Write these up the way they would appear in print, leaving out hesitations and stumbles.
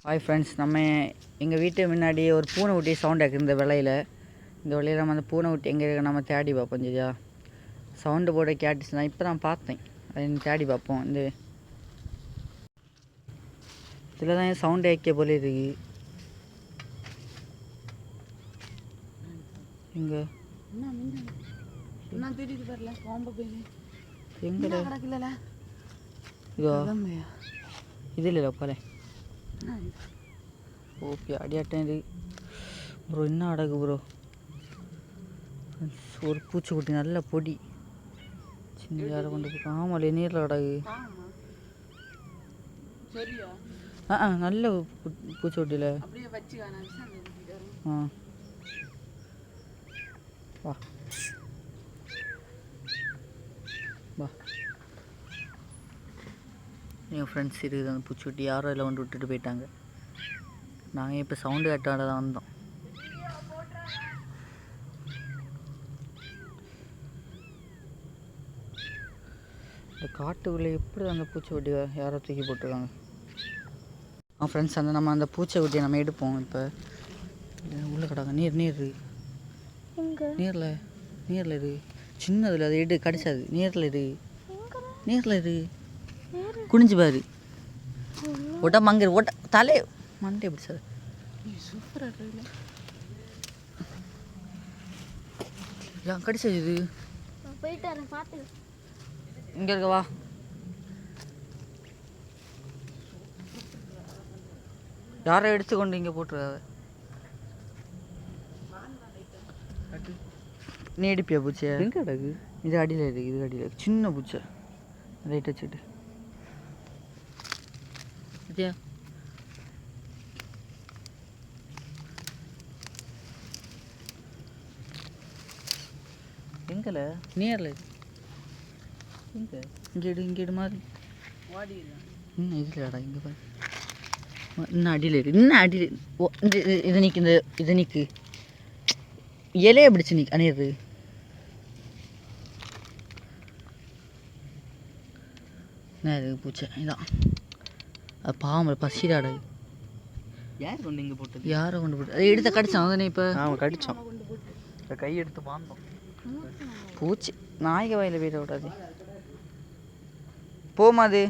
Hi friends, நம்ம எங்கள் வீட்டு முன்னாடி ஒரு பூனை ஊட்டி சவுண்ட் ஆக்குது. இந்த விலையில் நம்ம அந்த பூனை ஊட்டி எங்கே இருக்கு நம்ம தேடி பார்ப்போம். சரியா, சவுண்டு போட கேட்டுச்சுன்னா இப்போ நான் பார்த்தேன். அதை தேடி பார்ப்போம். இந்த இதில் தான் சவுண்டு ஏற்க போல இருக்கு. எங்கே எங்கே இதோ இது இல்லை போல. ஓகே, அடியாட்டம் இது ப்ரோ. என்ன அடகு ப்ரோ, ஒரு பூச்சிக்குட்டி நல்ல பொடி சின்ன யாரை கொண்டு போய். ஆமாம், நீரில் அடகு. நல்ல பூச்சிக்குட்டியில் வா வா. எங்கள் ஃப்ரெண்ட்ஸ் இருக்குது அந்த பூச்சிக்குட்டி. யாரும் அதில் கொண்டு விட்டுட்டு போயிட்டாங்க. நாங்கள் இப்போ சவுண்டு கட்டாட தான் வந்தோம். இந்த காட்டுக்குள்ளே எப்படி அந்த பூச்சிக்குட்டியை யாரோ தூக்கி போட்டிருக்காங்க. ஃப்ரெண்ட்ஸ், நம்ம அந்த பூச்சிக்குட்டியை நம்ம எடுப்போம். இப்போ உள்ளே கிடக்க நீர் இருக்கு. நீரில் இரு சின்னதில் அதை எடு. கடிச்சாது. நீரில் இரு குனிஞ்சு பாரு. ஒட்ட மங்கிரு ஒட்ட தலை மண்டே எப்படி சார் கடிச்சது. இது இங்கே இருக்கவா. யாரை எடுத்துக்கொண்டு இங்கே போட்டுருக்காத. நீ எடுப்பியா பூச்சியை? எங்கே அடகு? இது அடியில் இருக்குது. இது அடியில் சின்ன பூச்சை. ரைட் வச்சுட்டு சரியா. எங்கல நேரில் எங்கே இங்கே இடு மாதிரி இன்னும் இதுலடா. இங்கே பாரு, இன்னும் அடியில் இருக்கு. இன்னும் அடியில். ஓ, இது நிற்கு. இது நிற்கு. இலையை பிடிச்சி நிற்கு. அணியிறது என்ன இது பூச்சை இதான். அது பாவம் பசிடாடா. யார் கொண்டு இங்கே போட்டது? யாரை கொண்டு போட்டு அதை எடுத்து கடிச்சான். அதானே இப்போ அவன் கடிச்சான். கை எடுத்து பாந்தோம். பூச்சி நாய்க்கு வாயில் போயிட விடாது. போமா அது.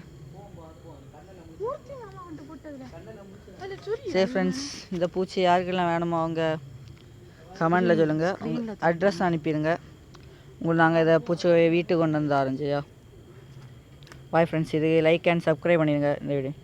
சரி ஃப்ரெண்ட்ஸ், இந்த பூச்சி யாருக்கெல்லாம் வேணுமோ அவங்க கமெண்டில் சொல்லுங்கள். உங்கள் அட்ரஸ் அனுப்பிடுங்க. உங்களுக்கு நாங்கள் இதை பூச்சி வீட்டுக்கு கொண்டு வந்து ஆரம்பிச்சியா. பாய் ஃப்ரெண்ட்ஸ், இது லைக் அண்ட் சப்ஸ்கிரைப் பண்ணிடுங்க இந்த வீடியோ.